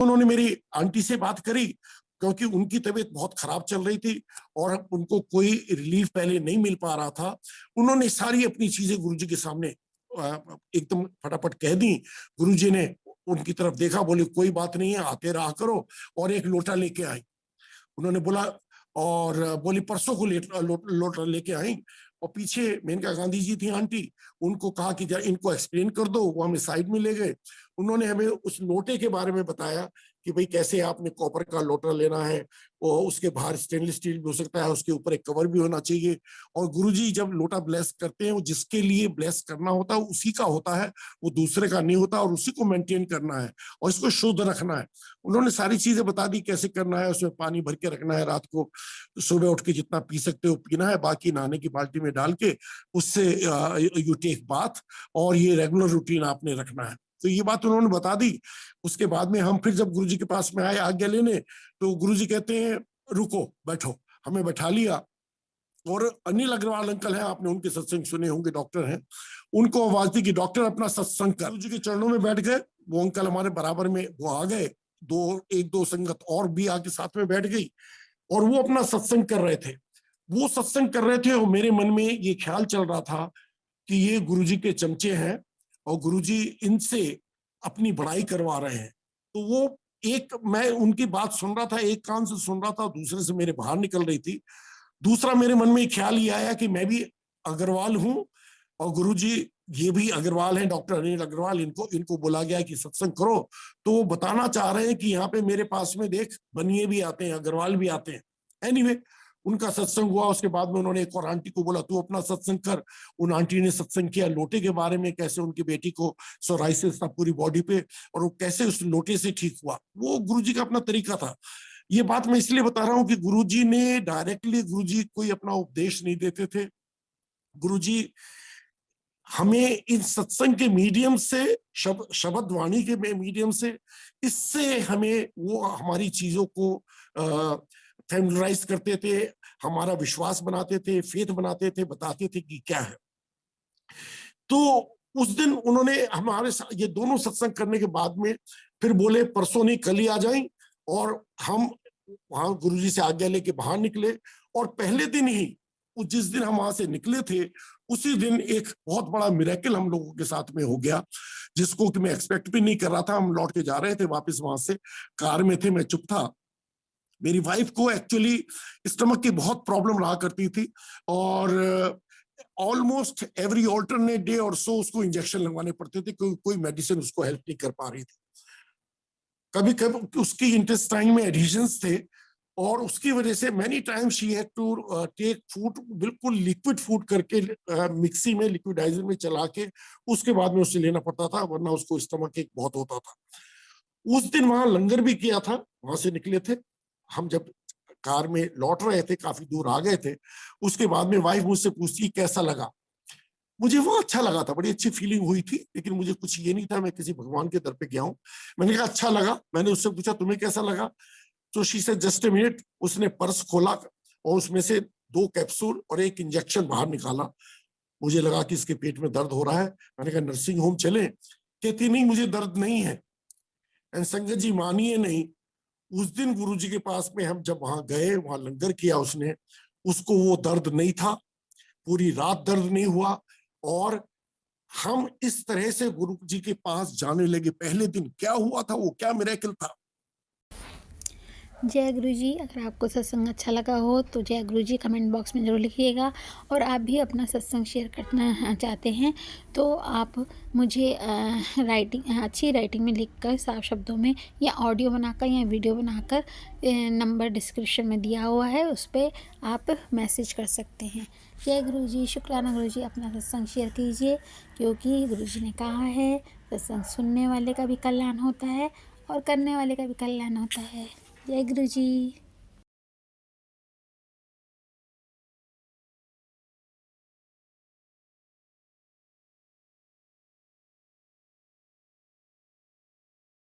उन्होंने मेरी आंटी से बात करी, क्योंकि उनकी तबीयत बहुत खराब चल रही थी और उनको कोई रिलीफ पहले नहीं मिल पा रहा था। उन्होंने सारी अपनी चीजें गुरुजी के सामने एकदम फटाफट कह दी। गुरुजी ने उनकी तरफ देखा, बोले कोई बात नहीं है, आते रहा करो, और एक लोटा लेके आई। उन्होंने बोला, और बोली परसों को लोटा लेके आई। और पीछे मेनका गांधी जी थी आंटी, उनको कहा कि इनको एक्सप्लेन कर दो। वो हमें साइड में ले गए। उन्होंने हमें उस लोटे के बारे में बताया कि भाई कैसे आपने कॉपर का लोटा लेना है, और उसके बाहर स्टेनलेस स्टील भी हो सकता है, उसके ऊपर एक कवर भी होना चाहिए। और गुरुजी जब लोटा ब्लेस करते हैं, वो जिसके लिए ब्लेस करना होता है उसी का होता है, वो दूसरे का नहीं होता, और उसी को मेंटेन करना है और इसको शुद्ध रखना है। उन्होंने सारी चीजें बता दी कैसे करना है। उसमें पानी भर के रखना है, रात को सुबह उठ के जितना पी सकते हो पीना है, बाकी नहाने की बाल्टी में डाल के उससे यू टेक बाथ, और ये रेगुलर रूटीन आपने रखना है। तो ये बात उन्होंने बता दी। उसके बाद में हम फिर जब गुरुजी के पास में आए आज्ञा लेने, तो गुरुजी कहते हैं रुको बैठो। हमें बैठा लिया, और अनिल अग्रवाल अंकल हैं, आपने उनके सत्संग सुने होंगे, डॉक्टर हैं। उनको आवाज दी कि डॉक्टर अपना सत्संग कर। गुरुजी के चरणों में बैठ गए। वो अंकल हमारे बराबर में वो आ गए, एक दो संगत और भी आके साथ में बैठ गई, और वो अपना सत्संग कर रहे थे। वो सत्संग कर रहे थे और मेरे मन में ये ख्याल चल रहा था कि ये गुरुजी के चमचे हैं और गुरुजी इनसे अपनी बड़ाई करवा रहे हैं। तो वो एक, मैं उनकी बात सुन रहा था, एक कान से सुन रहा था, दूसरे से मेरे बाहर निकल रही थी। दूसरा मेरे मन में ख्याल ये आया कि मैं भी अग्रवाल हूं, और गुरुजी ये भी अग्रवाल हैं, डॉक्टर अनिल अग्रवाल। इनको इनको बोला गया कि सत्संग करो। तो वो बताना चाह रहे हैं कि यहाँ पे मेरे पास में देख, बनिए भी आते हैं, अग्रवाल भी आते हैं। एनीवे, उनका सत्संग हुआ। उसके बाद में उन्होंने एक और आंटी को बोला तू अपना सत्संग कर। उन आंटी ने सत्संग किया लोटे के बारे में, कैसे उनकी बेटी को सोराइसिस था पूरी बॉडी पे, और वो कैसे उस लोटे से ठीक हुआ। वो गुरुजी का अपना तरीका था। ये बात मैं इसलिए बता रहा हूं कि गुरुजी ने डायरेक्टली, गुरुजी कोई अपना उपदेश नहीं देते थे। गुरुजी हमें इन सत्संग के मीडियम से, शब्द वाणी के मीडियम से, इससे हमें वो हमारी चीजों को फैमिलराइज करते थे, हमारा विश्वास बनाते थे, फेथ बनाते थे, बताते थे कि क्या है। तो उस दिन उन्होंने हमारे साथ ये दोनों सत्संग करने के बाद में फिर बोले परसों नहीं कल ही आ जाएं। और हम वहां गुरुजी से आज्ञा लेके बाहर निकले, और पहले दिन ही, जिस दिन हम वहां से निकले थे, उसी दिन एक बहुत बड़ा मिरेकल हम लोगों के साथ में हो गया, जिसको कि मैं एक्सपेक्ट भी नहीं कर रहा था। हम लौट के जा रहे थे वापस वहां से, कार में थे, मैं चुप था। मेरी वाइफ को एक्चुअली स्टमक की बहुत प्रॉब्लम रहा करती थी, और ऑलमोस्ट एवरी ऑल्टरनेट डे और सो उसको इंजेक्शन लगवाने पड़ते थे, क्योंकि कोई मेडिसिन उसको हेल्प नहीं कर पा रही थी। कभी कभी उसकी इंटेस्टाइन में एडिशंस थे, और उसकी वजह से many time she had to take food, बिल्कुल लिक्विड फूड करके, मिक्सी में लिक्विडाइजर में चला के उसके बाद में उसे लेना पड़ता था, वरना उसको स्टमक एक बहुत होता था। उस दिन वहां लंगर भी किया था, वहां से निकले थे हम, जब कार में लौट रहे थे, काफी दूर आ गए थे। उसके बाद में वाइफ मुझसे पूछती कैसा लगा। मुझे वो अच्छा लगा था, बड़ी अच्छी फीलिंग हुई थी, लेकिन मुझे कुछ ये नहीं था मैं किसी भगवान के दर पे गया हूं। मैंने कहा अच्छा लगा। मैंने उससे पूछा तुम्हें कैसा लगा। तो शी से जस्ट ए मिनट। उसने पर्स खोला और उसमें से 2 कैप्सूल और एक इंजेक्शन बाहर निकाला। मुझे लगा कि इसके पेट में दर्द हो रहा है। मैंने कहा नर्सिंग होम चले। कहती नहीं मुझे दर्द नहीं है। एंड संगत जी मानिए नहीं, उस दिन गुरुजी के पास में हम जब वहां गए, वहां लंगर किया उसने, उसको वो दर्द नहीं था, पूरी रात दर्द नहीं हुआ। और हम इस तरह से गुरु जी के पास जाने लगे। पहले दिन क्या हुआ था, वो क्या मिरेकल था। जय गुरु जी। अगर आपको सत्संग अच्छा लगा हो तो जय गुरु जी कमेंट बॉक्स में ज़रूर लिखिएगा। और आप भी अपना सत्संग शेयर करना चाहते हैं तो आप मुझे अच्छी राइटिंग में लिखकर, साफ शब्दों में, या ऑडियो बनाकर या वीडियो बनाकर, नंबर डिस्क्रिप्शन में दिया हुआ है, उस पर आप मैसेज कर सकते हैं। जय गुरु जी। शुक्राना गुरु जी। अपना सत्संग शेयर कीजिए, क्योंकि गुरु जी ने कहा है सत्संग सुनने वाले का भी कल्याण होता है और करने वाले का भी कल्याण होता है। जय गुरु जी।